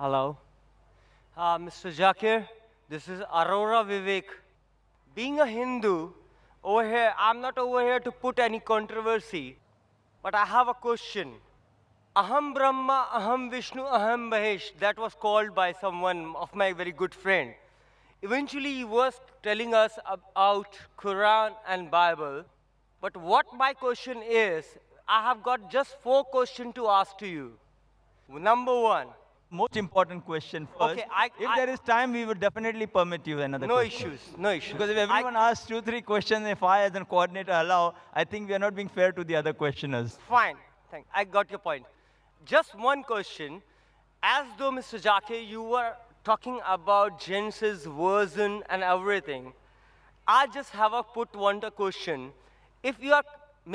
Hello. Mr. Zakir, this is Aurora Vivek. Being a Hindu, over here, I'm not over here to put any controversy, but I have a question. Aham Brahma, Aham Vishnu, Aham Mahesh, that was called by someone of my very good friend. Eventually, he was telling us about Quran and Bible. But what my question is, I have got just four questions to ask to you. Number one, Most important question first. okay, If there is time, we would definitely permit you another no question. issues, no issues. Because if everyone asks two, three questions, if I as a coordinator allow, I think we are not being fair to the other questioners. Fine, I got your point. Just one question. As though, Mr. Jake, you were talking about Genesis version and everything, I just have a put one question. If you are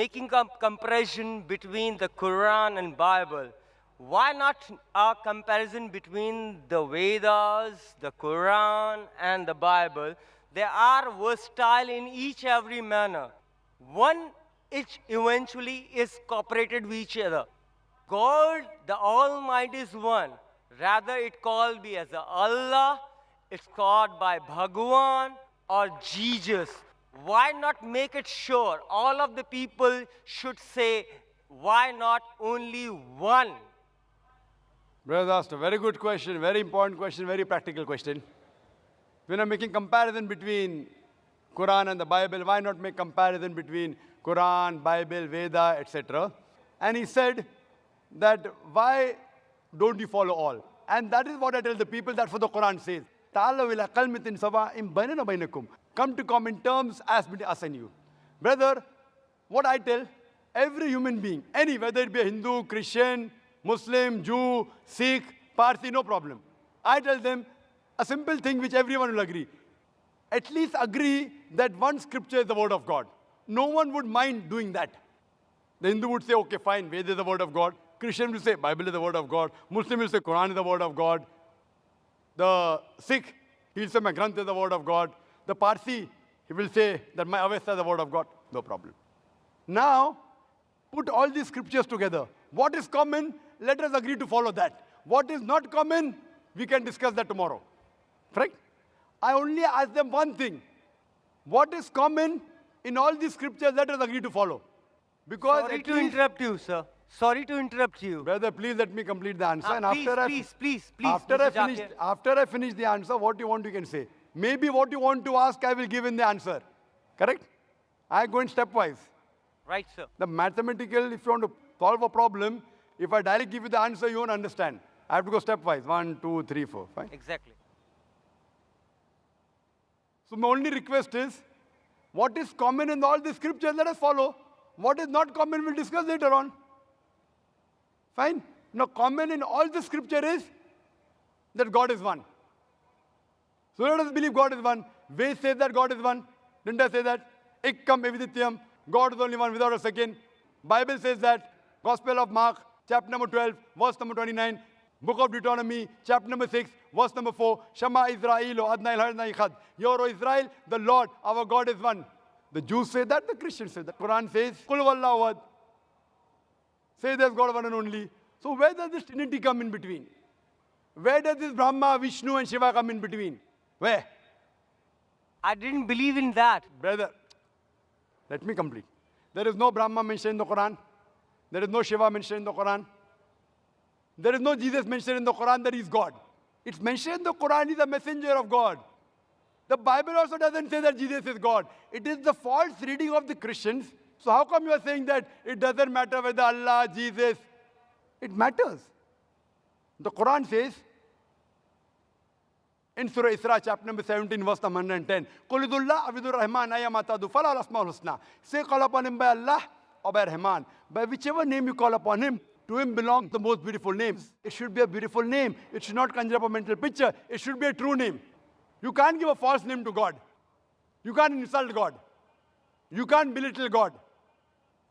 making a comparison between the Quran and Bible, why not a comparison between the Vedas, the Quran, and the Bible? They are versatile in each every manner. One each eventually is cooperated with each other. God, the Almighty is one. Rather, it called be as a Allah, it's called by Bhagwan or Jesus. Why not make it sure? All of the people should say, why not only one? Brother asked a very good question, very important question, very practical question. When I'm making comparison between Quran and the Bible, why not make comparison between Quran, Bible, Veda, etc.? And he said that why don't you follow all? And that is what I tell the people, that's what the Quran says. Ta'alaw ila kalmatin sawa'in bainana bainakum. Come to common terms as between us and you. Brother, what I tell every human being, any, whether it be a Hindu, Christian, Muslim, Jew, Sikh, Parsi, no problem. I tell them a simple thing which everyone will agree. At least agree that one scripture is the word of God. No one would mind doing that. The Hindu would say, okay, fine, Veda is the word of God. Christian will say, Bible is the word of God. Muslim will say, Quran is the word of God. The Sikh, he'll say, my Granth is the word of God. The Parsi, he will say that my Avesta is the word of God. No problem. Now, put all these scriptures together. What is common? Let us agree to follow that. What is not common? We can discuss that tomorrow. Correct? I only ask them one thing. What is common in all these scriptures? Let us agree to follow. Because Sorry to interrupt you, sir. Sorry to interrupt you. Brother, please let me complete the answer. And Please, after Mr. Zakir. after I finish the answer, what you want, you can say. Maybe what you want to ask, I will give in the answer. Correct? I go in stepwise. Right, sir. The mathematical, if you want to solve a problem, if I directly give you the answer, you won't understand. I have to go stepwise. 1, 2, 3, 4. Fine? Exactly. So my only request is, what is common in all the scriptures, let us follow. What is not common, we'll discuss later on. Fine? Now, common in all the scripture is that God is one. So let us believe God is one. Ved says that God is one. Didn't I say that? Ekkam evidityam. God is only one without a second. Bible says that. Gospel of Mark, chapter number 12, verse number 29. Book of Deuteronomy, chapter number 6, verse number 4. Shema Israel, Adna Ilhadna Ichad. Hear, O Israel, the Lord, our God is one. The Jews say that, the Christians say that. Quran says, Kul wallahu ahad. Say there's God one and only. So where does this Trinity come in between? Where does this Brahma, Vishnu and Shiva come in between? Where? I didn't believe in that. Brother, let me complete. There is no Brahma mentioned in the Quran. There is no Shiva mentioned in the Quran. There is no Jesus mentioned in the Quran that he is God. It's mentioned in the Quran he is a messenger of God. The Bible also doesn't say that Jesus is God. It is the false reading of the Christians. So how come you are saying that it doesn't matter whether Allah, Jesus? It matters. The Quran says, in Surah Isra, chapter number 17, verse number 110, Qulidullah abidur rahman ayamatadu fala asmaul husna. Say, call upon him by Allah or by Rahman. By whichever name you call upon him, to him belong the most beautiful names. It should be a beautiful name. It should not conjure up a mental picture. It should be a true name. You can't give a false name to God. You can't insult God. You can't belittle God.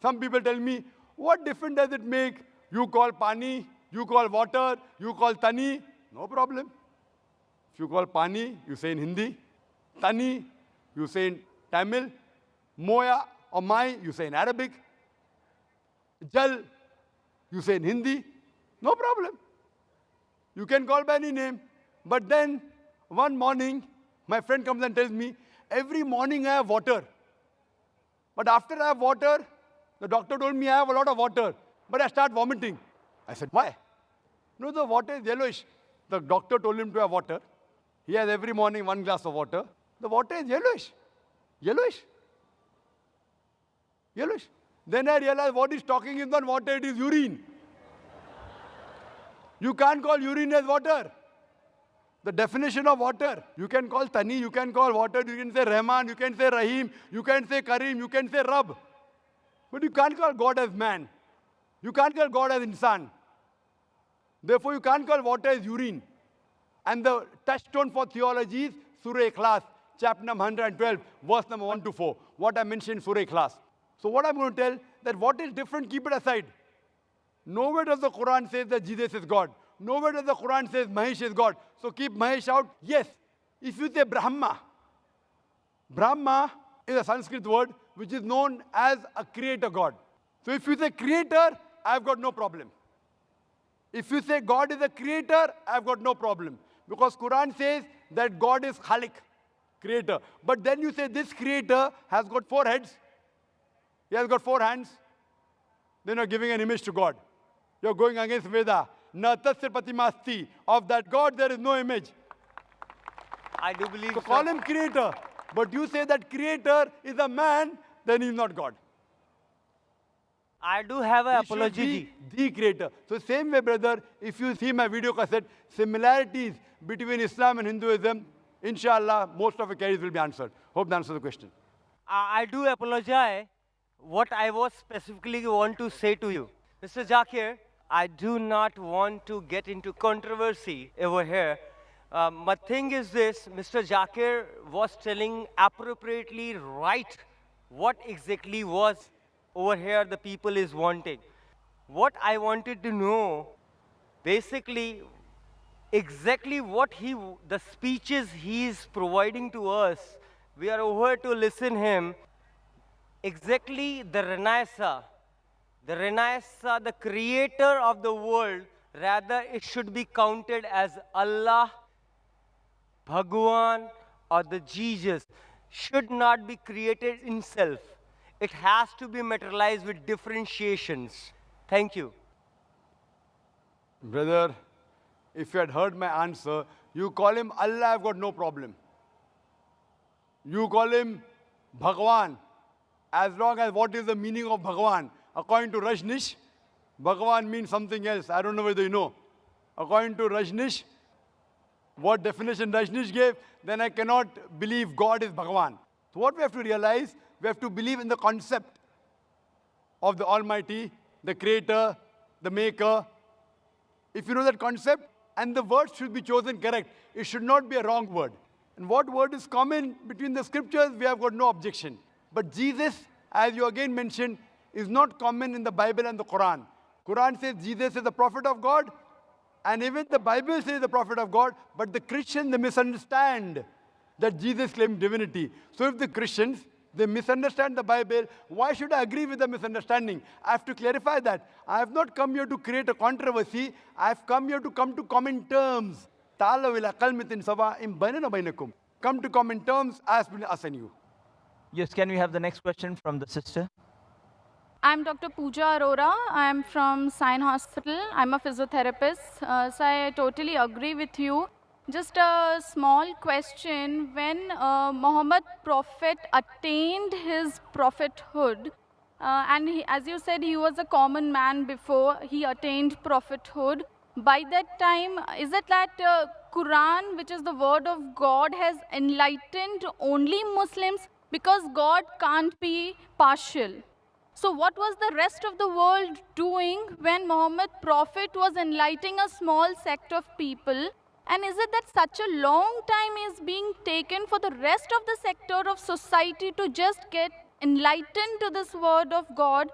Some people tell me, what difference does it make? You call pani, you call water, you call tani. No problem. If you call pani, you say in Hindi. Tani, you say in Tamil. Moya or mai, you say in Arabic. Jal, you say in Hindi. No problem. You can call by any name. But then, one morning, my friend comes and tells me, every morning I have water. But after I have water, the doctor told me I have a lot of water. But I start vomiting. I said, why? No, the water is yellowish. The doctor told him to have water. He has every morning 1 glass of water. The water is yellowish. Yellowish. Yellowish. Then I realized what he's talking is not water, it is urine. You can't call urine as water. The definition of water. You can call Tani, you can call water, you can say Rahman, you can say Rahim, you can say Kareem, you can say Rab. But you can't call God as man. You can't call God as insan. Therefore, you can't call water as urine. And the touchstone for theology is Surah Ikhlas, chapter number 112, verse number 1 to 4. What I mentioned in Surah Ikhlas. So what I'm going to tell, that what is different, keep it aside. Nowhere does the Quran say that Jesus is God. Nowhere does the Quran say Mahesh is God. So keep Mahesh out. Yes, if you say Brahma, Brahma is a Sanskrit word which is known as a creator God. So if you say creator, I've got no problem. If you say God is a creator, I've got no problem. Because Quran says that God is Khalik, creator. But then you say this creator has got 4 heads. He has got 4 hands. Then you're giving an image to God. You're going against Veda. Na tasya patimasti. Of that God, there is no image. I do believe So call him creator. But you say that creator is a man, then he's not God. I do have an He should apology. be the creator. So same way, brother, if you see my video cassette, similarities between Islam and Hinduism, inshallah, most of the queries will be answered. Hope that answers the question. I do apologize. What I was specifically want to say to you, Mr. Zakir, I do not want to get into controversy over here. My thing is this, Mr. Zakir was telling appropriately right what exactly was over here the people is wanting. What I wanted to know, basically, exactly what the speeches he is providing to us, we are over to listen him. Exactly the Renaissance, the creator of the world, rather it should be counted as Allah, Bhagwan, or the Jesus, should not be created in self. It has to be materialized with differentiations. Thank you. Brother, if you had heard my answer, you call him Allah, I've got no problem. You call him Bhagwan, as long as what is the meaning of Bhagwan? According to Rajneesh, Bhagwan means something else. I don't know whether you know. According to Rajneesh, what definition Rajneesh gave, then I cannot believe God is Bhagwan. So what we have to realize, we have to believe in the concept of the Almighty, the Creator, the Maker. If you know that concept, and the word should be chosen correct. It should not be a wrong word. And what word is common between the scriptures, we have got no objection. But Jesus, as you again mentioned, is not common in the Bible and the Quran. Quran says Jesus is the prophet of God, and even the Bible says the prophet of God, but the Christians, they misunderstand that Jesus claimed divinity. So if the Christians, they misunderstand the Bible, why should I agree with the misunderstanding? I have to clarify that. I have not come here to create a controversy. I have come here to come to common terms. Come to common terms as between us and you. Yes, can we have the next question from the sister? I'm Dr. Pooja Arora. I'm from Sion Hospital. I'm a physiotherapist. So I totally agree with you. Just a small question. When Muhammad Prophet attained his prophethood, and as you said, he was a common man before he attained prophethood. By that time, is it that Quran, which is the word of God, has enlightened only Muslims? Because God can't be partial. So what was the rest of the world doing when Muhammad Prophet was enlightening a small sect of people? And is it that such a long time is being taken for the rest of the sector of society to just get enlightened to this word of God?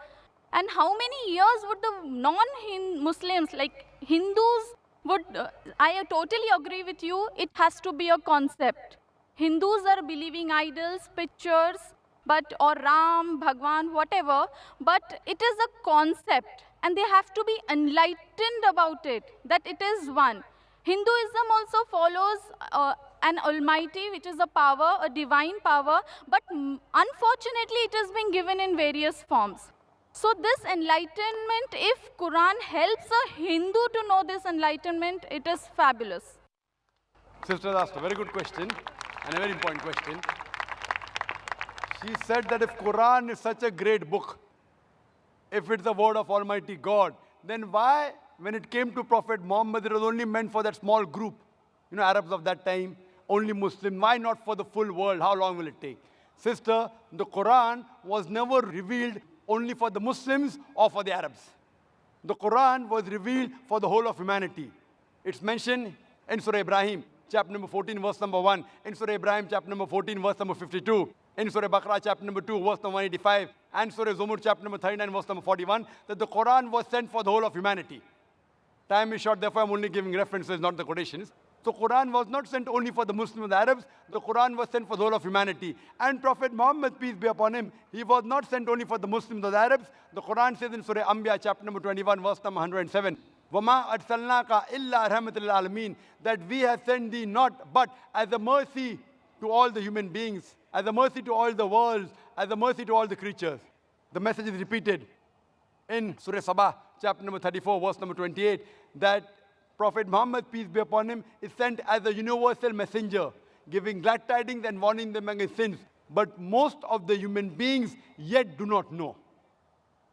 And how many years would the non-Muslims, like Hindus, would, I totally agree with you, it has to be a concept. Hindus are believing idols, pictures, or Ram, Bhagwan, whatever, but it is a concept, and they have to be enlightened about it, that it is one. Hinduism also follows an almighty, which is a power, a divine power, but unfortunately it is being given in various forms. So this enlightenment, if Quran helps a Hindu to know this enlightenment, it is fabulous. Sister asked a very good question and a very important question. She said that if Quran is such a great book, if it's the word of Almighty God, then why, when it came to Prophet Muhammad, it was only meant for that small group, Arabs of that time, only Muslim. Why not for the full world? How long will it take? Sister, the Quran was never revealed only for the Muslims or for the Arabs. The Quran was revealed for the whole of humanity. It's mentioned in Surah Ibrahim, chapter number 14, verse number 1. In Surah Ibrahim, chapter number 14, verse number 52. In Surah Baqarah, chapter number 2, verse number 185. And Surah Zumur, chapter number 39, verse number 41. That the Quran was sent for the whole of humanity. Time is short, therefore I'm only giving references, not the quotations. So Quran was not sent only for the Muslims and the Arabs. The Quran was sent for the whole of humanity. And Prophet Muhammad, peace be upon him, he was not sent only for the Muslims or the Arabs. The Quran says in Surah Anbiya, chapter number 21, verse number 107. وَمَا أَرْسَلْنَاكَ إِلَّا رَحْمَةً لِلْعَالَمِينَ. That we have sent thee not but as a mercy to all the human beings, as a mercy to all the worlds, as a mercy to all the creatures. The message is repeated in Surah Sabah, chapter number 34, verse number 28, that Prophet Muhammad, peace be upon him, is sent as a universal messenger, giving glad tidings and warning them against sins. But most of the human beings yet do not know.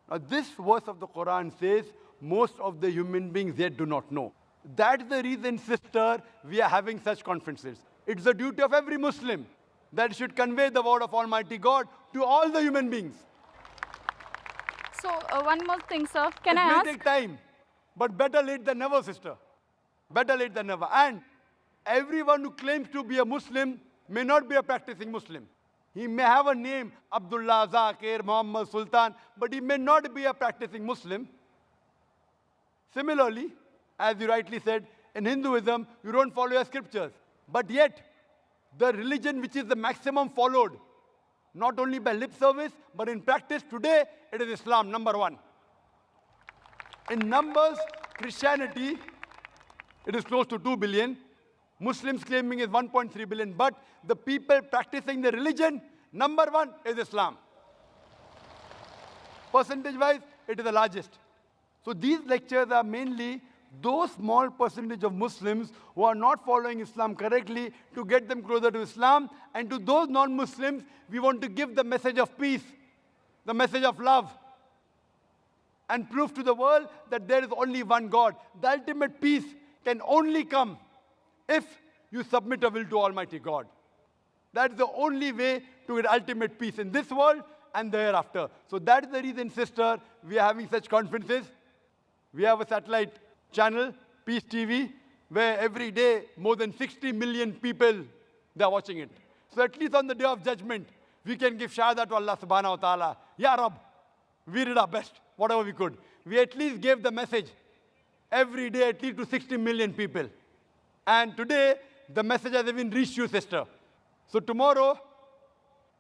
Now this verse of the Quran says, most of the human beings yet do not know. That's the reason, sister, we are having such conferences. It's the duty of every Muslim that should convey the word of Almighty God to all the human beings. So one more thing, sir. Can I It ask? may take time, but better late than never, sister. Better late than never. And everyone who claims to be a Muslim may not be a practicing Muslim. He may have a name, Abdullah, Zakir, Muhammad, Sultan, but he may not be a practicing Muslim. Similarly, as you rightly said, in Hinduism, you don't follow your scriptures. But yet, the religion which is the maximum followed, not only by lip service, but in practice today, it is Islam, number one. In numbers, Christianity, it is close to 2 billion. Muslims claiming is 1.3 billion. But the people practicing the religion, number one is Islam. Percentage-wise, it is the largest. So these lectures are mainly those small percentage of Muslims who are not following Islam correctly to get them closer to Islam. And to those non-Muslims, we want to give the message of peace, the message of love, and prove to the world that there is only one God. The ultimate peace can only come if you submit a will to Almighty God. That is the only way to get ultimate peace in this world and the hereafter. So that is the reason, sister, we are having such conferences. We have a satellite channel, Peace TV, where every day more than 60 million people, they are watching it. So at least on the day of judgment, we can give shahada to Allah subhanahu wa ta'ala. Ya Rab, we did our best, whatever we could. We at least gave the message every day at least to 60 million people. And today, the message has even reached you, sister. So tomorrow,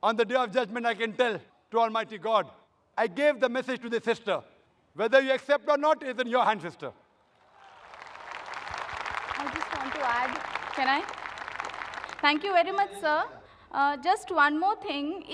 on the day of judgment, I can tell to Almighty God, I gave the message to the sister. Whether you accept or not is in your hand, sister. I just want to add, can I? Thank you very much, sir. Just one more thing.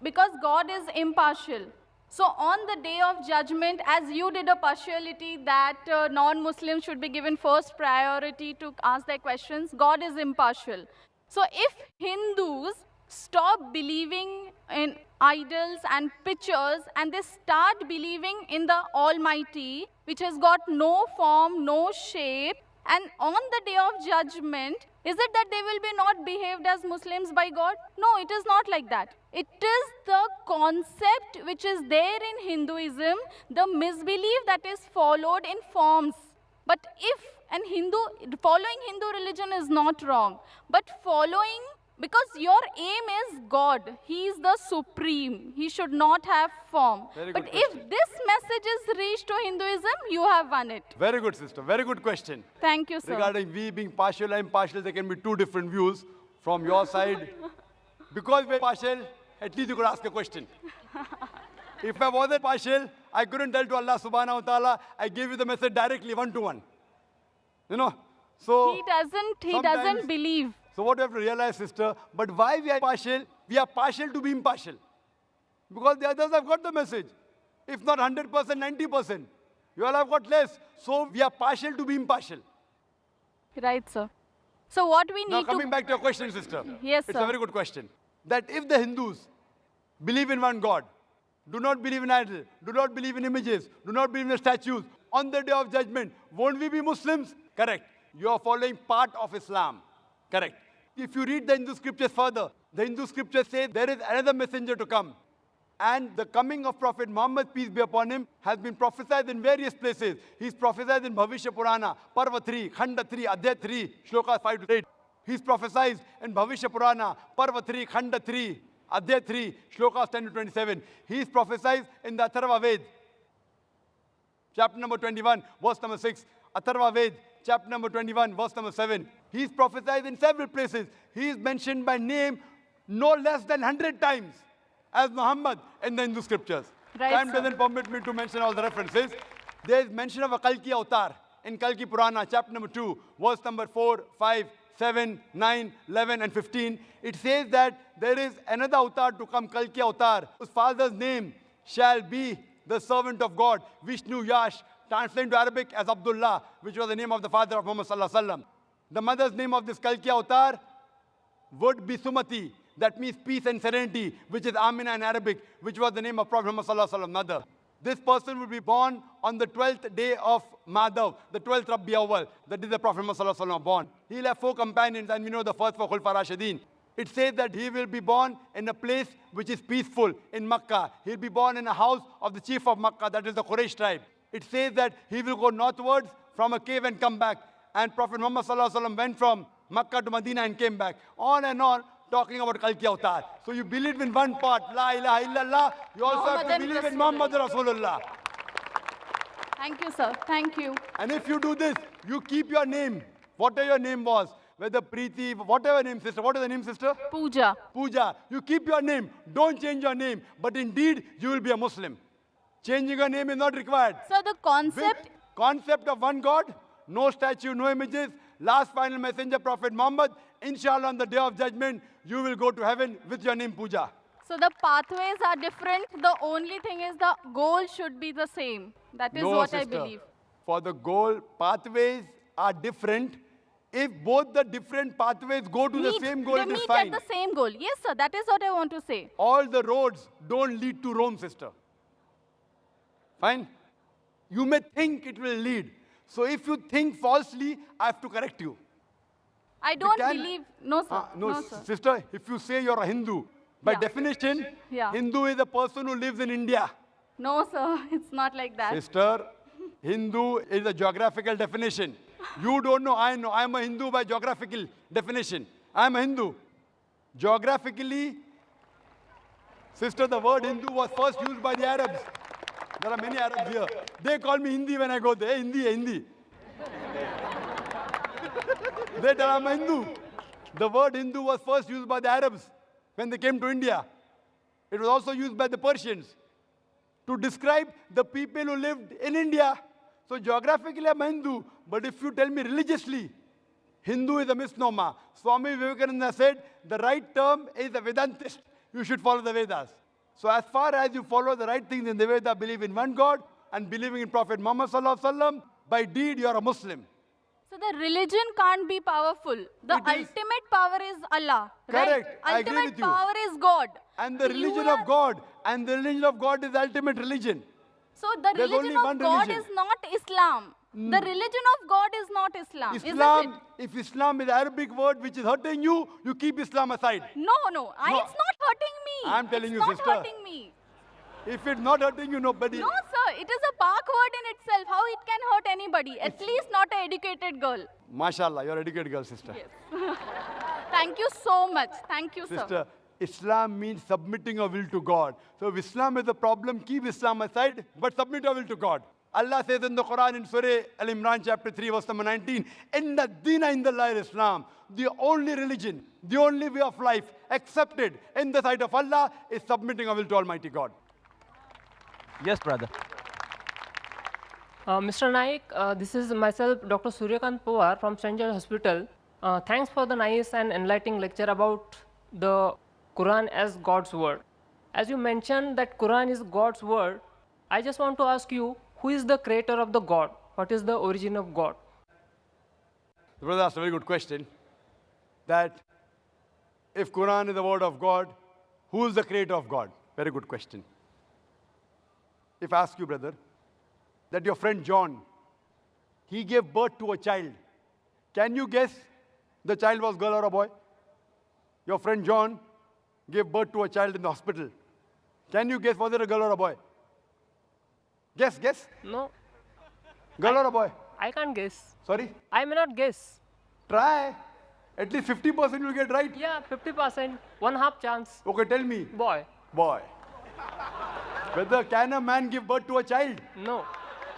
Because God is impartial, so on the day of judgment, as you did a partiality that non-Muslims should be given first priority to ask their questions, God is impartial. So if Hindus stop believing in idols and pictures and they start believing in the Almighty, which has got no form, no shape, and on the day of judgment, is it that they will be not behaved as Muslims by God? No, it is not like that. It is the concept which is there in Hinduism, the misbelief that is followed in forms. But if following Hindu religion is not wrong, but following, because your aim is God, He is the supreme, He should not have form. But if this message is reached to Hinduism, you have won it. Very good, sister. Very good question. Thank you, sir. Regarding we being partial or impartial, there can be two different views from your side. Because we're partial, at least you could ask a question. If I wasn't partial, I couldn't tell to Allah subhanahu wa ta'ala, I gave you the message directly, one-to-one. So He doesn't sometimes- believe. So what you have to realize, sister, but why we are partial? We are partial to be impartial. Because the others have got the message. If not 100%, 90%. You all have got less. So we are partial to be impartial. Right, sir. So what we Now need coming to... back to your question, sister. Yes, It's sir. a very good question. That if the Hindus believe in one God, do not believe in idol, do not believe in images, do not believe in statues, on the day of judgment, won't we be Muslims? Correct. You are following part of Islam. Correct. If you read the Hindu scriptures further, the Hindu scriptures say there is another messenger to come. And the coming of Prophet Muhammad, peace be upon him, has been prophesied in various places. He's prophesied in Bhavishya Purana, Parva 3, Khanda 3, Adhyay 3, Shloka 5 to 8. He's prophesied in Bhavishya Purana, Parva 3, Khanda 3, Adhyay 3, Shlokas 10 to 27. He's prophesied in the Atharva Ved, chapter number 21, verse number 6. Atharva Ved, chapter number 21, verse number 7. He's prophesied in several places. He is mentioned by name no less than 100 times as Muhammad in the Hindu scriptures. Right, Time sir. doesn't permit me to mention all the references. There is mention of a Kalki avatar in Kalki Purana, chapter number 2, verse number 4, 5, 7, 9, 11, and 15. It says that there is another avatar to come, Kalki avatar, whose father's name shall be the servant of God, Vishnu Yash, translated to Arabic as Abdullah, which was the name of the father of Muhammad sallallahu alaihi wasallam. The mother's name of this Kalki avatar would be Sumati. That means peace and serenity, which is Amina in Arabic, which was the name of Prophet Muhammad sallallahu alaihi wasallam, mother. This person will be born on the 12th day of Madhav, the 12th Rabi Awwal. That is the Prophet Muhammad sallallahu alaihi wasallam born. He'll have 4 companions, and we know the first 4 Khulfa Rashidin. It says that he will be born in a place which is peaceful in Makkah. He'll be born in a house of the chief of Makkah, that is the Quraysh tribe. It says that he will go northwards from a cave and come back. And Prophet Muhammad sallallahu alaihi wasallam went from Makkah to Medina and came back. On and on, talking about Kalki Avatar. So you believe in one part, La ilaha illallah. You also have to Muhammadan believe in Rasulullah. Muhammad Rasulullah. Thank you, sir. Thank you. And if you do this, you keep your name, whatever your name was, whether Preeti, whatever name, sister. What is the name, sister? Puja. Pooja. You keep your name. Don't change your name. But indeed, you will be a Muslim. Changing your name is not required. So the concept... Concept of one God, no statue, no images, last final messenger, Prophet Muhammad. Inshallah, on the day of judgment, you will go to heaven with your name, Pooja. So the pathways are different. The only thing is the goal should be the same. That is No, what I sister. believe. For the goal, pathways are different. If both the different pathways go to the same goal, they it is meet fine. at the same goal. Yes, sir. That is what I want to say. All the roads don't lead to Rome, sister. Fine? You may think it will lead. So if you think falsely, I have to correct you. I don't can- believe... No, sir. No, sir. sister, if you say you're a Hindu, by Yeah. definition, Yeah. Hindu is a person who lives in India. No, sir. It's not like that. Sister, Hindu is a geographical definition. You don't know, I know. I'm a Hindu by geographical definition. I'm a Hindu. Geographically, sister, the word Hindu was first used by the Arabs. There are many Arabs here. They call me Hindi when I go there. Hey, Hindi, hey, Hindi. They tell I'm a Hindu. The word Hindu was first used by the Arabs when they came to India. It was also used by the Persians to describe the people who lived in India. So geographically I'm a Hindu, but if you tell me religiously, Hindu is a misnomer. Swami Vivekananda said the right term is a Vedantist. You should follow the Vedas. So as far as you follow the right things in the Veda, believe in one God and believing in Prophet Muhammad sallallahu alaihi wasallam, by deed you are a Muslim. So the religion can't be powerful. The It is. ultimate power is Allah. Correct. Right? I agree Ultimate with you. power is God. And the So you religion are- of God, and the religion of God is the ultimate religion. So the There's religion only of one God religion. is not Islam. The religion of God is not Islam. Isn't Islam, it? if Islam is an Arabic word which is hurting you, you keep Islam aside. No. No. It's not hurting me. I'm telling it's you, not sister. hurting me. If it's not hurting you, nobody. No, sir. It is a Pak word in itself. How it can hurt anybody? At least not an educated girl. MashaAllah, you're an educated girl, sister. Yes. Thank you so much. Thank you, sir. Sister, Islam means submitting your will to God. So if Islam is a problem, keep Islam aside, but submit your will to God. Allah says in the Quran in Surah Al-Imran chapter 3 verse number 19, Inna Dina Indallah Islam, the only religion, the only way of life accepted in the sight of Allah is submitting our will to Almighty God. Yes, brother. Mr. Naik, this is myself, Dr. Suryakant Pawar from St. George Hospital. Thanks for the nice and enlightening lecture about the Quran as God's word. As you mentioned that Quran is God's word, I just want to ask you, who is the creator of the God? What is the origin of God? The brother asked a very good question, that if Quran is the word of God, who is the creator of God? Very good question. If I ask you, brother, that your friend John, he gave birth to a child. Can you guess the child was girl or a boy? Your friend John gave birth to a child in the hospital. Can you guess, was it a girl or a boy? Guess. No, Girl or a boy? I can't guess. Sorry? I may not guess. Try. At least 50% you'll get right. Yeah, 50%, one half chance. Okay, tell me. Boy. Boy. Whether can a man give birth to a child? No.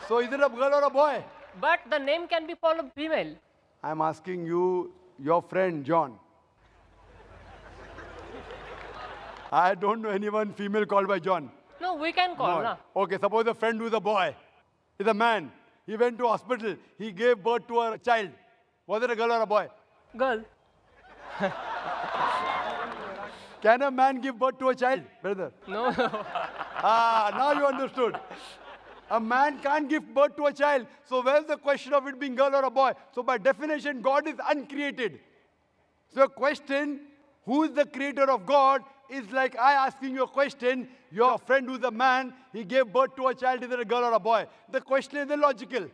So is it a girl or a boy? But the name can be for a female. I'm asking you, your friend John. I don't know anyone female called by John. No, we can call. No. Na? Okay, suppose a friend who is a boy, is a man. He went to hospital. He gave birth to a child. Was it a girl or a boy? Girl. Can a man give birth to a child, brother? No. Now you understood. A man can't give birth to a child. So where's the question of it being girl or a boy? So by definition, God is uncreated. So a question, who is the creator of God, is like I asking you a question, your friend who's a man, he gave birth to a child, is it a girl or a boy? The question is illogical.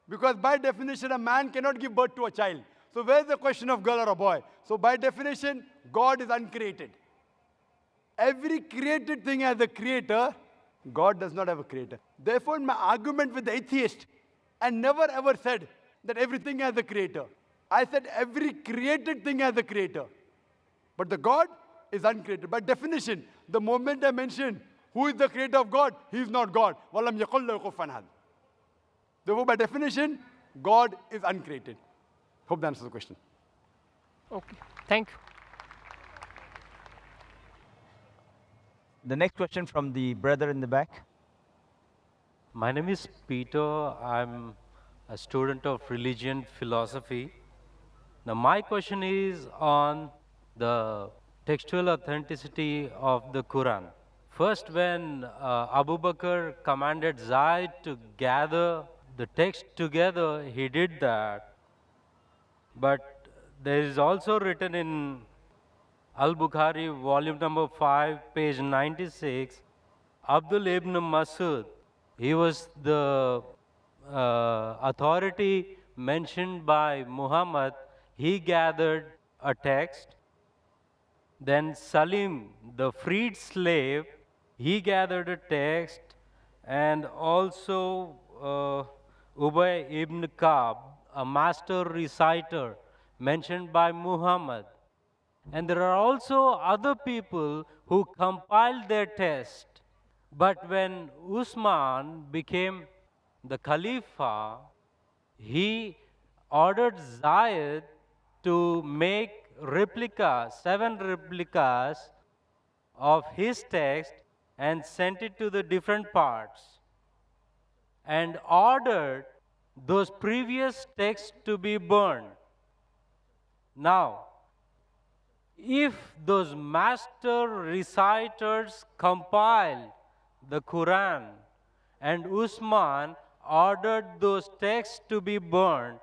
Because by definition, a man cannot give birth to a child. So where's the question of girl or a boy? So by definition, God is uncreated. Every created thing has a creator. God does not have a creator. Therefore, my argument with the atheist, I never ever said that everything has a creator. I said every created thing has a creator. But the God is uncreated. By definition, the moment I mention who is the creator of God, he is not God. وَلَمْ يَقُلْ لَهُ كُفُوًا أَحَدٌ. Therefore, by definition, God is uncreated. Hope that answers the question. Okay. Thank you. The next question from the brother in the back. My name is Peter. I'm a student of religion philosophy. Now, my question is on the textual authenticity of the Quran. First, when Abu Bakr commanded Zaid to gather the text together, he did that. But there is also written in Al-Bukhari, volume number 5, page 96, Abdul ibn Masud, he was the authority mentioned by Muhammad. He gathered a text. Then Salim, the freed slave, he gathered a text. And also Ubay ibn Ka'b, a master reciter mentioned by Muhammad. And there are also other people who compiled their text. But when Usman became the Khalifa, he ordered Zayed to make replicas, 7 replicas of his text and sent it to the different parts and ordered those previous texts to be burned. Now, if those master reciters compiled the Quran and Usman ordered those texts to be burned,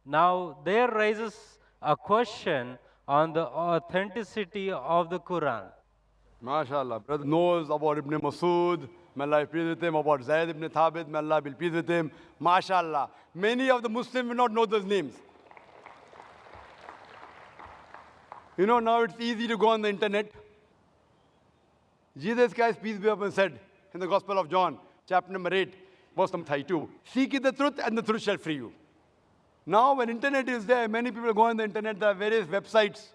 now there rises a question on the authenticity of the Quran. MashaAllah. Brother knows about Ibn Masud, may Allah be pleased with him, about Zayd ibn Thabit, may Allah be pleased with him. MashaAllah. Many of the Muslims will not know those names. You know, now it's easy to go on the internet. Jesus Christ, peace be upon him, said in the Gospel of John, chapter number 8, verse number 32, seek ye the truth and the truth shall free you. Now, when internet is there, many people go on the internet, there are various websites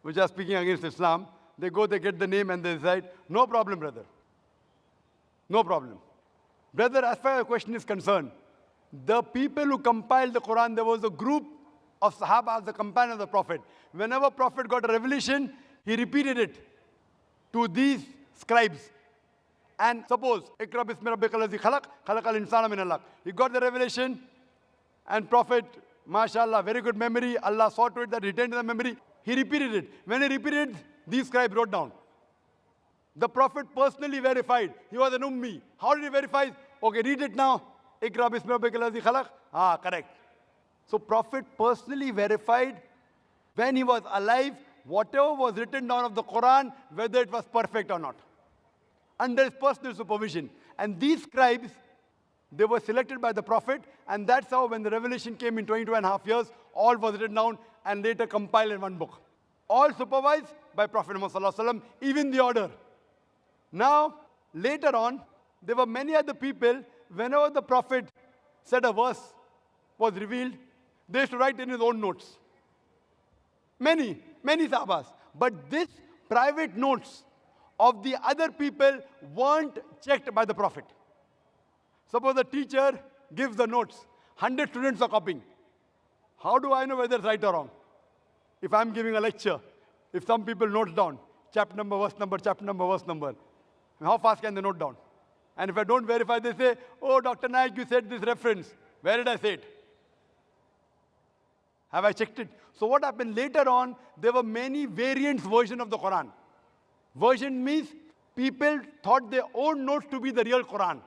which are speaking against Islam. They go, they get the name and they decide, no problem, brother. No problem. Brother, as far as your question is concerned, the people who compiled the Quran, there was a group of Sahaba, the companions of the Prophet. Whenever Prophet got a revelation, he repeated it to these scribes. And suppose, Iqra bismi rabbikal ladzi khalaq, khalaqal insana min alaq. He got the revelation, and Prophet, mashallah, very good memory. Allah saw to it that he retained the memory. He repeated it. When he repeated, these scribes wrote down. The Prophet personally verified. He was an ummi. How did he verify? Okay, read it now. Iqra bismi rabbikal ladzi khalaq. Ah, correct. So Prophet personally verified when he was alive, whatever was written down of the Quran, whether it was perfect or not, under his personal supervision. And these scribes, they were selected by the Prophet, and that's how when the revelation came in 22.5 years, all was written down and later compiled in one book. All supervised by Prophet Muhammad, even the order. Now, later on, there were many other people, whenever the Prophet said a verse was revealed, they used to write in his own notes. Many sahabas. But this private notes of the other people weren't checked by the Prophet. Suppose the teacher gives the notes. 100 students are copying. How do I know whether it's right or wrong? If I'm giving a lecture, if some people note down, chapter number, verse number, chapter number, verse number, how fast can they note down? And if I don't verify, they say, oh, Dr. Naik, you said this reference. Where did I say it? Have I checked it? So what happened later on, there were many variants version of the Quran. Version means people thought their own notes to be the real Quran.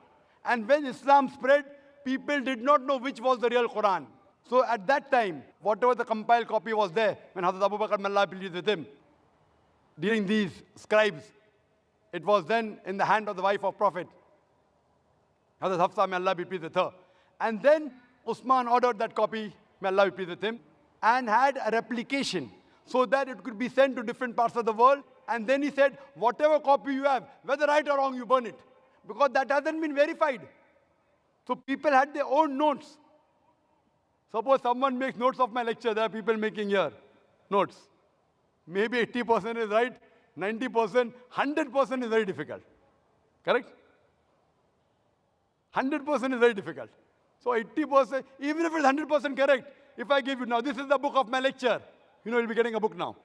And when Islam spread, people did not know which was the real Quran. So at that time, whatever the compiled copy was there, when Hazrat Abu Bakr, may Allah be pleased with him, during these scribes, it was then in the hand of the wife of Prophet, Hazrat Hafsa, may Allah be pleased with her. And then Usman ordered that copy, may Allah be pleased with him, and had a replication so that it could be sent to different parts of the world. And then he said, whatever copy you have, whether right or wrong, you burn it. Because that hasn't been verified. So people had their own notes. Suppose someone makes notes of my lecture, there are people making here notes. Maybe 80% is right, 90%, 100% is very difficult. Correct? 100% is very difficult. So 80%, even if it's 100% correct, if I give you now, this is the book of my lecture. You know, you'll be getting a book now.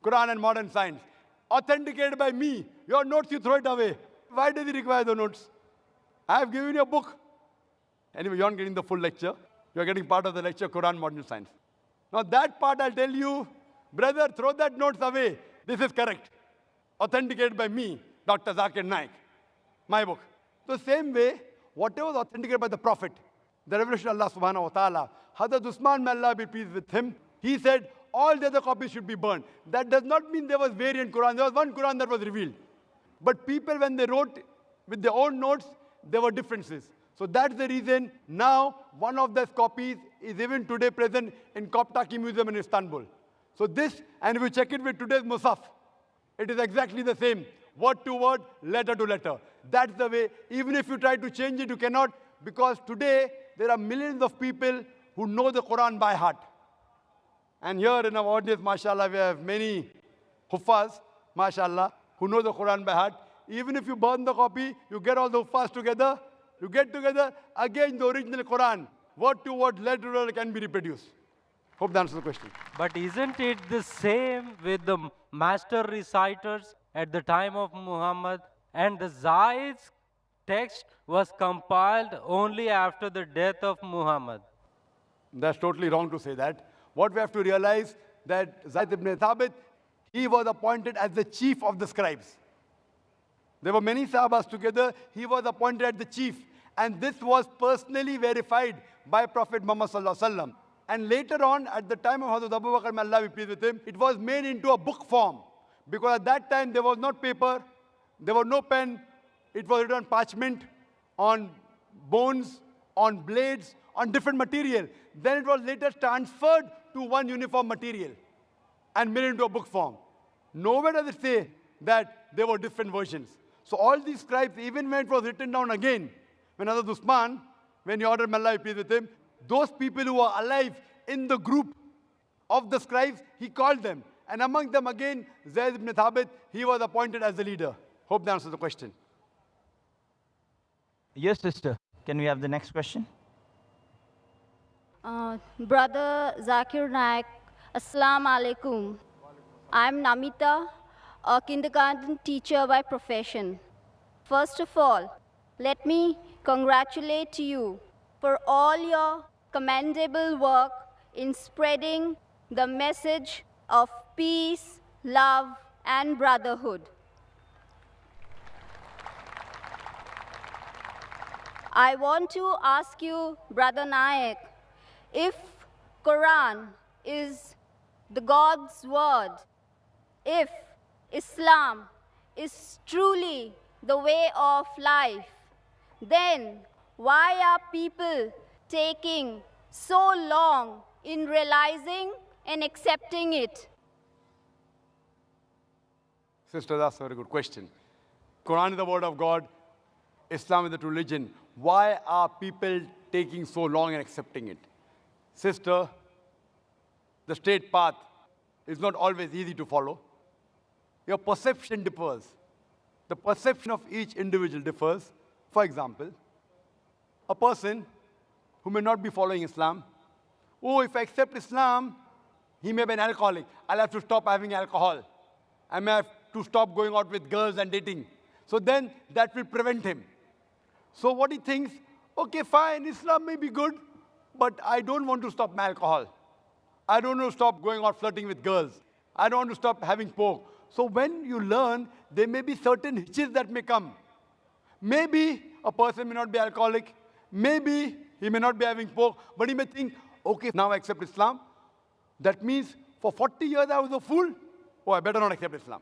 Quran and Modern Science. Authenticated by me. Your notes, you throw it away. Why does he require the notes? I have given you a book. Anyway, you aren't getting the full lecture. You are getting part of the lecture, Quran, Modern Science. Now that part I'll tell you, brother, throw that notes away. This is correct. Authenticated by me, Dr. Zakir Naik. My book. So same way, whatever was authenticated by the Prophet, the revelation of Allah subhanahu wa ta'ala, Hazrat Usman, may Allah be pleased with him, he said, all the other copies should be burned. That does not mean there was variant Quran. There was one Quran that was revealed. But people, when they wrote with their own notes, there were differences. So that's the reason now one of those copies is even today present in Koptaki Museum in Istanbul. So this, and if you check it with today's Musaf, it is exactly the same. Word to word, letter to letter. That's the way. Even if you try to change it, you cannot, because today there are millions of people who know the Quran by heart. And here in our audience, mashallah, we have many huffaz, mashallah, who know the Quran by heart. Even if you burn the copy, you get all the huffaz together, you get together, again the original Quran, word to word, letter to letter can be reproduced. Hope that answers the question. But isn't it the same with the master reciters at the time of Muhammad? And the Zaid's text was compiled only after the death of Muhammad. That's totally wrong to say that. What we have to realize that Zaid ibn Thabit, he was appointed as the chief of the scribes. There were many Sahabas together. He was appointed as the chief. And this was personally verified by Prophet Muhammad sallallahu alaihi wasallam. And later on, at the time of Hazrat Abu Bakr, may Allah be pleased with him, it was made into a book form. Because at that time, there was not paper, there was no pen. It was written on parchment, on bones, on blades, on different material. Then it was later transferred to one uniform material and made into a book form. Nowhere does it say that there were different versions. So all these scribes, even when it was written down again, when Hazrat Usman, when he ordered, may Allah be pleased with him, those people who were alive in the group of the scribes, he called them. And among them again, Zayd ibn Thabit, he was appointed as the leader. Hope that answers the question. Yes, sister. Can we have the next question? Brother Zakir Naik, Assalamu alaikum. I'm Namita, a kindergarten teacher by profession. First of all, let me congratulate you for all your commendable work in spreading the message of peace, love, and brotherhood. I want to ask you, Brother Nayak, if Quran is the God's word, if Islam is truly the way of life, then why are people taking so long in realizing and accepting it? Sister, that's a very good question. Quran is the word of God. Islam is the true religion. Why are people taking so long in accepting it? Sister, the straight path is not always easy to follow. Your perception differs. The perception of each individual differs. For example, a person who may not be following Islam, oh, if I accept Islam, he may be an alcoholic. I'll have to stop having alcohol. I may have to stop going out with girls and dating. So then that will prevent him. So what he thinks, okay, fine, Islam may be good, but I don't want to stop my alcohol. I don't want to stop going out flirting with girls. I don't want to stop having pork. So when you learn, there may be certain hitches that may come. Maybe a person may not be alcoholic. Maybe he may not be having pork, but he may think, okay, now I accept Islam. That means for 40 years I was a fool. Oh, I better not accept Islam.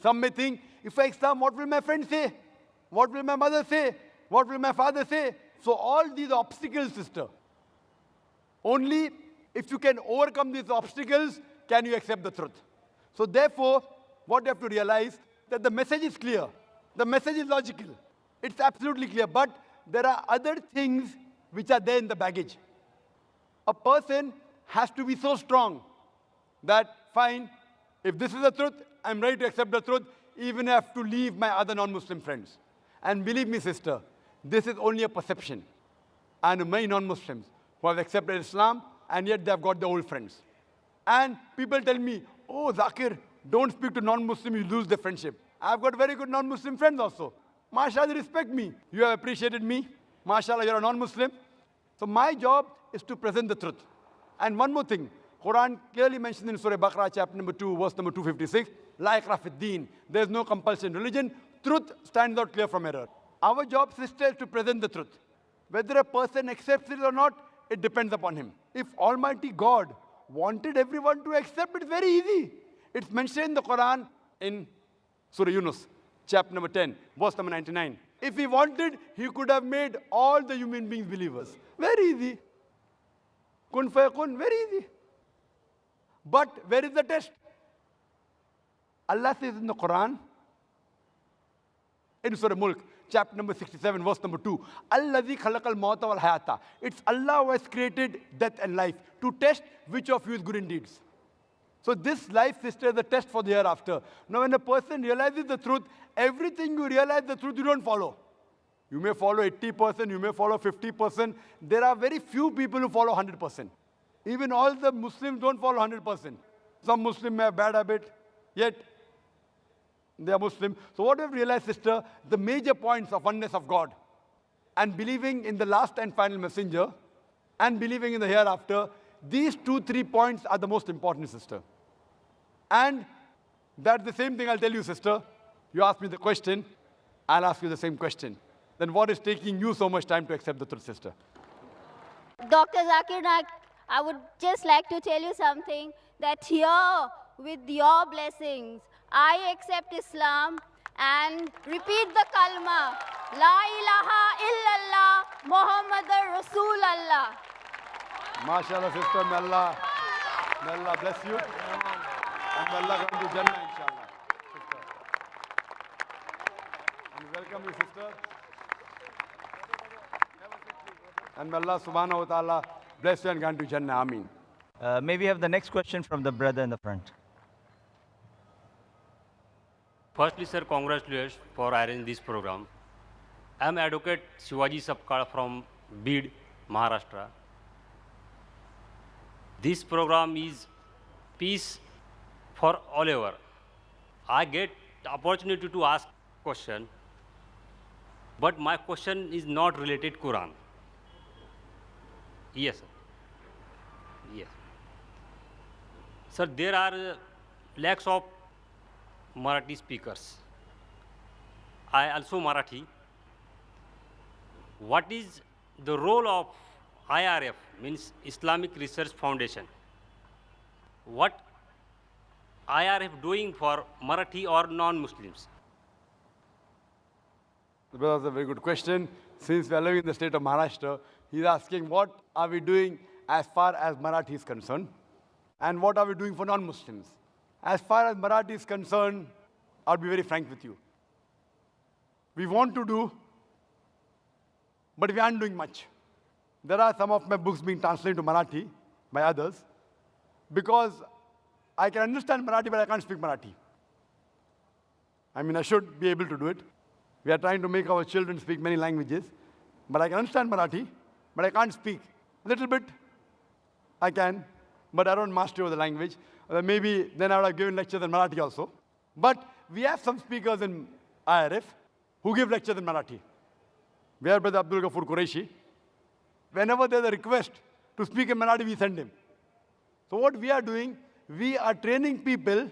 Some may think, if I Islam, what will my friends say? What will my mother say? What will my father say? So all these obstacles, sister. Only if you can overcome these obstacles, can you accept the truth. So therefore, what you have to realize, that the message is clear. The message is logical. It's absolutely clear. But there are other things which are there in the baggage. A person has to be so strong that, fine, if this is the truth, I'm ready to accept the truth, even if I have to leave my other non-Muslim friends. And believe me, sister, this is only a perception. I know many non-Muslims who have accepted Islam, and yet they have got their old friends. And people tell me, oh, Zakir, don't speak to non-Muslim, you lose the friendship. I've got very good non-Muslim friends also. MashaAllah, they respect me. You have appreciated me. MashaAllah, you're a non-Muslim. So my job is to present the truth. And one more thing. Quran clearly mentions in Surah Baqarah, chapter number 2, verse number 256, La ikrah fid deen. There's no compulsion in religion. Truth stands out clear from error. Our job, sister, is to present the truth. Whether a person accepts it or not, it depends upon him. If Almighty God wanted everyone to accept, it's very easy. It's mentioned in the Quran in Surah Yunus, chapter number 10, verse number 99. If he wanted, he could have made all the human beings believers. Very easy. Kun fayakun, very easy. But where is the test? Allah says in the Quran, in Surah Mulk, chapter number 67, verse number 2, Allazi khalaqal mawta wal hayata. It's Allah who has created death and life to test which of you is good in deeds. So this life, sister, is a test for the hereafter. Now when a person realizes the truth, everything you realize the truth, you don't follow. You may follow 80%, you may follow 50%. There are very few people who follow 100%. Even all the Muslims don't follow 100%. Some Muslims may have bad habit, yet they are Muslim. So what we have realized, sister, the major points of oneness of God and believing in the last and final messenger and believing in the hereafter, these 2-3 points are the most important, sister. And that's the same thing I'll tell you, sister. You ask me the question, I'll ask you the same question. Then what is taking you so much time to accept the truth, sister? Dr. Zakir Naik, I would just like to tell you something, that here, with your blessings, I accept Islam and repeat the kalma, La ilaha illallah, Muhammadur Rasulallah. MashaAllah, sister, may Allah bless you. And may Allah grant you Jannah, inshallah. Sister. And welcome you, sister. And may Allah subhanahu wa ta'ala bless you and grant you Jannah. Ameen. May we have the next question from the brother in the front? Firstly, sir, congratulations for arranging this program. I am Advocate Shivaji Sapkal from Bid, Maharashtra. This program is peace for all over. I get the opportunity to ask question. But my question is not related Quran. Yes, sir. Yes. Sir, there are lakhs of Marathi speakers. I also Marathi. What is the role of IRF, means Islamic Research Foundation? What IRF doing for Marathi or non-Muslims? That's a very good question. Since we are living in the state of Maharashtra, he's asking what are we doing as far as Marathi is concerned, and what are we doing for non-Muslims. As far as Marathi is concerned, I'll be very frank with you. We want to do, but we aren't doing much. There are some of my books being translated to Marathi by others, because I can understand Marathi, but I can't speak Marathi. I mean, I should be able to do it. We are trying to make our children speak many languages, but I can understand Marathi, but I can't speak. A little bit, I can, but I don't master the language. Maybe then I would have given lectures in Marathi also. But we have some speakers in IRF who give lectures in Marathi. We have Brother Abdul Ghafoor Qureshi. Whenever there's a request to speak in Marathi, we send him. So what we are doing, we are training people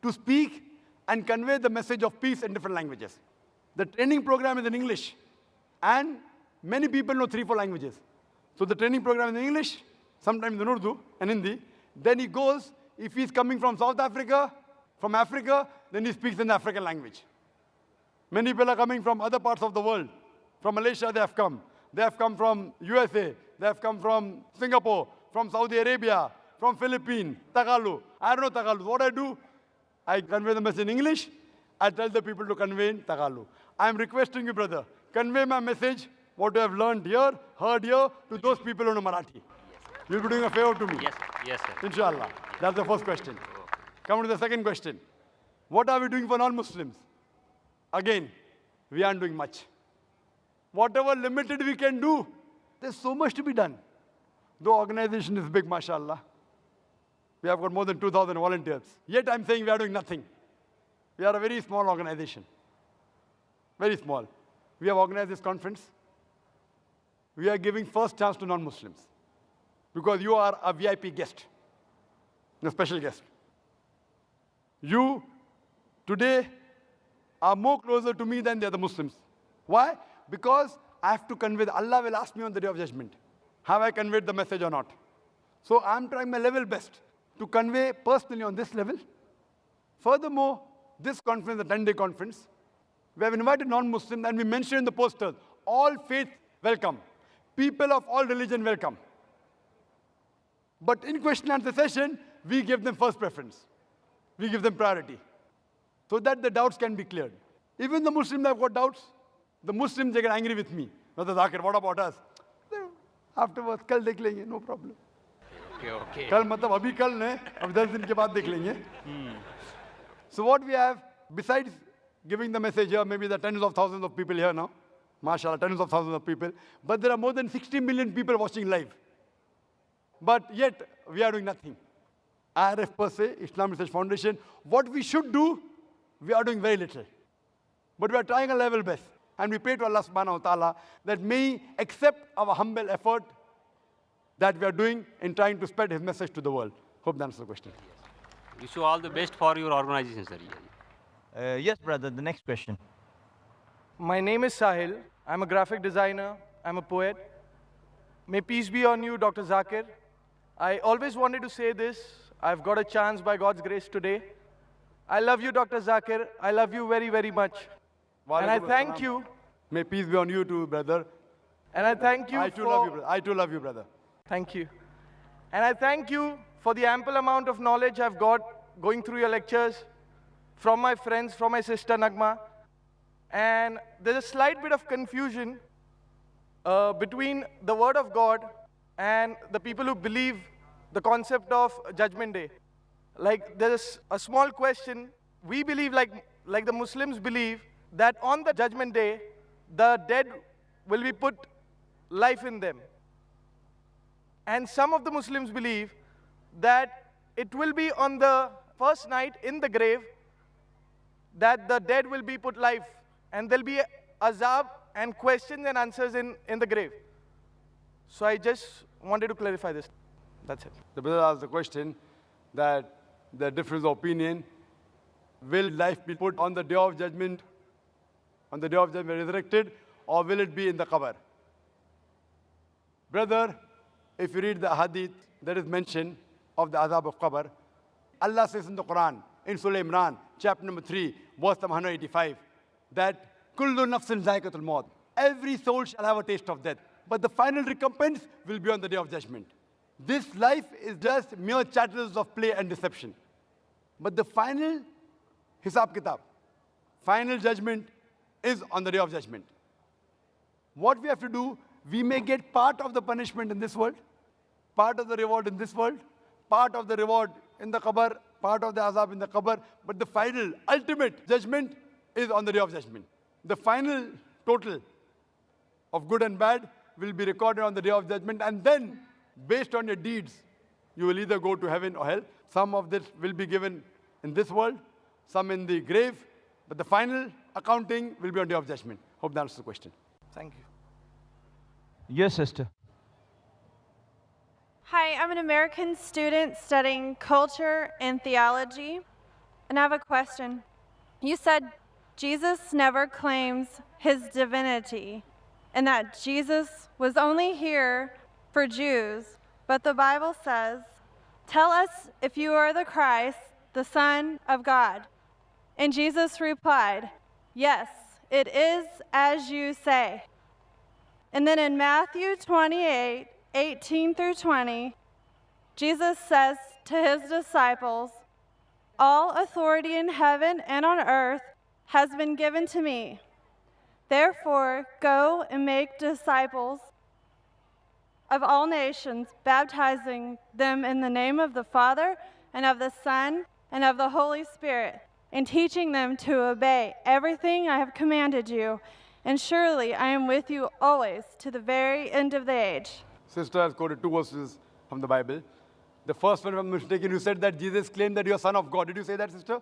to speak and convey the message of peace in different languages. The training program is in English, and many people know 3-4 languages. So the training program is in English, sometimes in Urdu and Hindi. Then he goes, if he's coming from South Africa, from Africa, then he speaks in the African language. Many people are coming from other parts of the world. From Malaysia, they have come. They have come from USA. They have come from Singapore, from Saudi Arabia, from Philippines, Tagalog. I don't know Tagalog. What I do, I convey the message in English. I tell the people to convey in Tagalog. I am requesting you, brother, convey my message, what you have learned here, heard here, to those people who know Marathi. You'll be doing a favor to me. Yes, yes, sir. Inshallah. That's the first question. Come to the second question. What are we doing for non-Muslims? Again, we aren't doing much. Whatever limited we can do, there's so much to be done. The organization is big, mashallah. We have got more than 2,000 volunteers. Yet I'm saying we are doing nothing. We are a very small organization. Very small. We have organized this conference. We are giving first chance to non-Muslims, because you are a VIP guest, a special guest. You, today, are more closer to me than the other Muslims. Why? Because I have to convey, Allah will ask me on the Day of Judgment, have I conveyed the message or not? So I'm trying my level best to convey personally on this level. Furthermore, this conference, the 10-day conference, we have invited non-Muslims, and we mentioned in the posters, all faith welcome. People of all religion welcome. But in question and answer session, we give them first preference. We give them priority, so that the doubts can be cleared. Even the Muslims have got doubts. The Muslims, they get angry with me. Brother Zakir, what about us? Afterwards, kal dekh lenge, no problem. Okay. Kal matlab abhi kal nahi, ab 10 din ke baad dekh lenge. So what we have, besides giving the message here, maybe there are tens of thousands of people here now. MashaAllah, tens of thousands of people. But there are more than 60 million people watching live. But yet, we are doing nothing. IRF per se, Islamic Research Foundation, what we should do, we are doing very little. But we are trying our level best. And we pray to Allah subhanahu wa ta'ala that may He accept our humble effort that we are doing in trying to spread His message to the world. Hope that answers the question. Wish you all the best for your organization, sir. Yes, brother, the next question. My name is Sahil. I'm a graphic designer. I'm a poet. May peace be on you, Dr. Zakir. I always wanted to say this. I've got a chance by God's grace today. I love you, Dr. Zakir. I love you very, very much. And I thank you. May peace be on you too, brother. And I thank you I too love you, brother. I too love you, brother. Thank you. And I thank you for the ample amount of knowledge I've got going through your lectures from my friends, from my sister Nagma. And there's a slight bit of confusion between the Word of God and the people who believe the concept of Judgment Day. Like, there's a small question. We believe, like the Muslims believe, that on the Judgment Day, the dead will be put life in them. And some of the Muslims believe that it will be on the first night in the grave that the dead will be put life, and there'll be azab and questions and answers in the grave. So I just wanted to clarify this. That's it. The brother asked the question that the difference of opinion, will life be put on the day of judgment, resurrected, or will it be in the qabr? Brother, if you read the hadith, there is mention of the azab of qabr. Allah says in the Quran, in Surah Imran, chapter number 3, verse number 185, that kullu nafsin zaikatul maut. Every soul shall have a taste of death, but the final recompense will be on the day of judgment. This life is just mere chattels of play and deception. But the final hisab kitab, final judgment is on the day of judgment. What we have to do, we may get part of the punishment in this world, part of the reward in this world, part of the reward in the qabr, part of the azab in the qabr, but the final, ultimate judgment is on the day of judgment. The final total of good and bad will be recorded on the day of judgment, and then, based on your deeds, you will either go to heaven or hell. Some of this will be given in this world, some in the grave, but the final accounting will be on the day of judgment. Hope that answers the question. Thank you. Yes, sister. Hi, I'm an American student studying culture and theology, and I have a question. You said Jesus never claims his divinity, and that Jesus was only here for Jews, but the Bible says, "Tell us if you are the Christ, the Son of God." And Jesus replied, "Yes, it is as you say." And then in Matthew 28:18-20, Jesus says to his disciples, "All authority in heaven and on earth has been given to me. Therefore, go and make disciples of all nations, baptizing them in the name of the Father and of the Son and of the Holy Spirit, and teaching them to obey everything I have commanded you. And surely I am with you always to the very end of the age." Sister has quoted 2 verses from the Bible. The first one, if I'm mistaken, you said that Jesus claimed that you are Son of God. Did you say that, sister?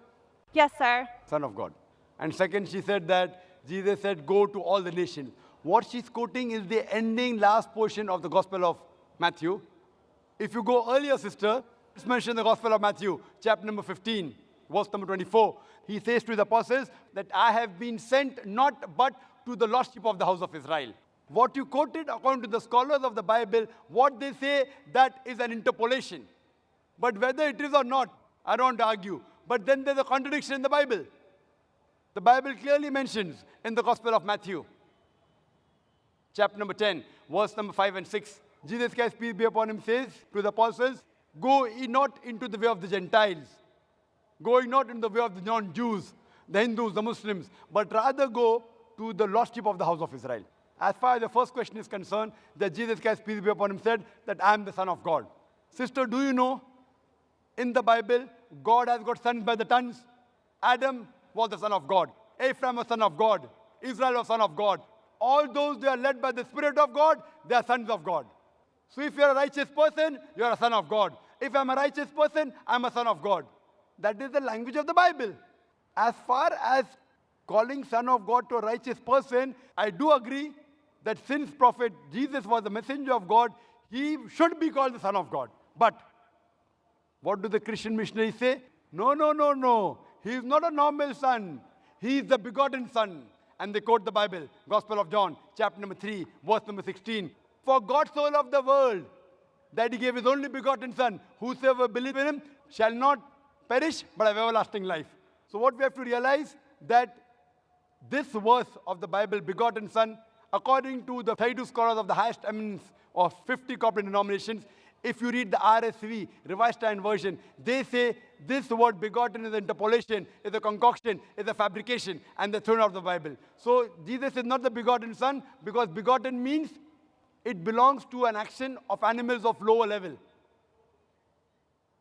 Yes, sir. Son of God. And second, she said that Jesus said, "Go to all the nations." What she's quoting is the ending last portion of the Gospel of Matthew. If you go earlier, sister, let's mention the Gospel of Matthew, chapter number 15, verse number 24. He says to his apostles that I have been sent not but to the lost sheep of the house of Israel. What you quoted, according to the scholars of the Bible, what they say, that is an interpolation. But whether it is or not, I don't argue. But then there's a contradiction in the Bible. The Bible clearly mentions in the Gospel of Matthew, chapter number 10, verse number 5 and 6, Jesus Christ, peace be upon him, says to the apostles, "Go ye not into the way of the Gentiles, going not into the way of the non-Jews, the Hindus, the Muslims, but rather go to the lost sheep of the house of Israel." As far as the first question is concerned, that Jesus Christ, peace be upon him, said that I am the Son of God. Sister, do you know, in the Bible, God has got sons by the tons. Adam was the son of God. Ephraim was son of God. Israel was son of God. All those, they are led by the Spirit of God, they are sons of God. So if you are a righteous person, you are a son of God. If I am a righteous person, I am a son of God. That is the language of the Bible. As far as calling son of God to a righteous person, I do agree that since Prophet Jesus was the messenger of God, he should be called the Son of God. But what do the Christian missionaries say? No, no, no, no. He is not a normal son. He is the begotten Son. And they quote the Bible, Gospel of John, chapter number 3, verse number 16. "For God so loved the world that he gave his only begotten Son. Whosoever believes in him shall not perish, but have everlasting life." So what we have to realize, that this verse of the Bible, begotten Son, according to the 32 scholars of the highest eminence of 50 corporate denominations, if you read the RSV, Revised Standard Version, they say this word begotten is an interpolation, is a concoction, is a fabrication, and they're thrown out of the Bible. So Jesus is not the begotten Son, because begotten means it belongs to an action of animals of lower level.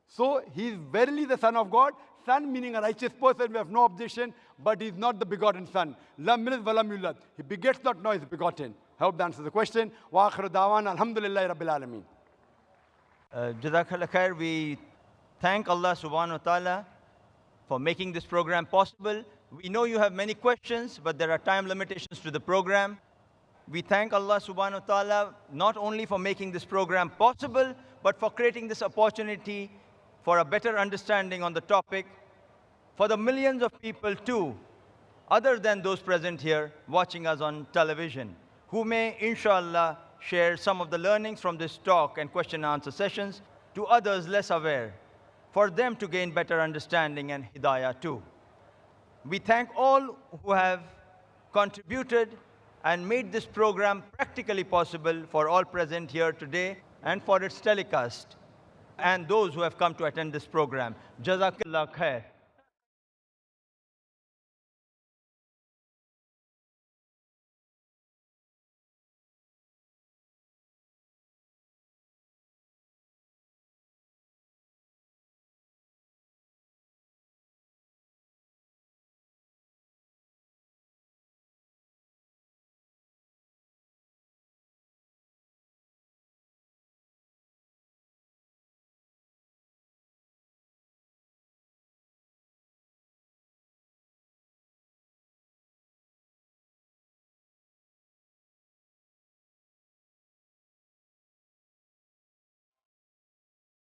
So he is verily the Son of God. Son meaning a righteous person, we have no objection, but he is not the begotten Son. Lam yalid wa lam yulad. He begets not, nor is begotten. I hope that answers the question. Wa akhiru da'wana alhamdulillahi rabbil alameen. Jazakallah khair. We thank Allah subhanahu wa ta'ala for making this program possible. We know you have many questions, but there are time limitations to the program. We thank Allah subhanahu wa ta'ala not only for making this program possible, but for creating this opportunity for a better understanding on the topic for the millions of people too, other than those present here watching us on television, who may, inshallah, share some of the learnings from this talk and question and answer sessions to others less aware, for them to gain better understanding and hidayah too. We thank all who have contributed and made this program practically possible for all present here today and for its telecast, and those who have come to attend this program. Jazakallah khair.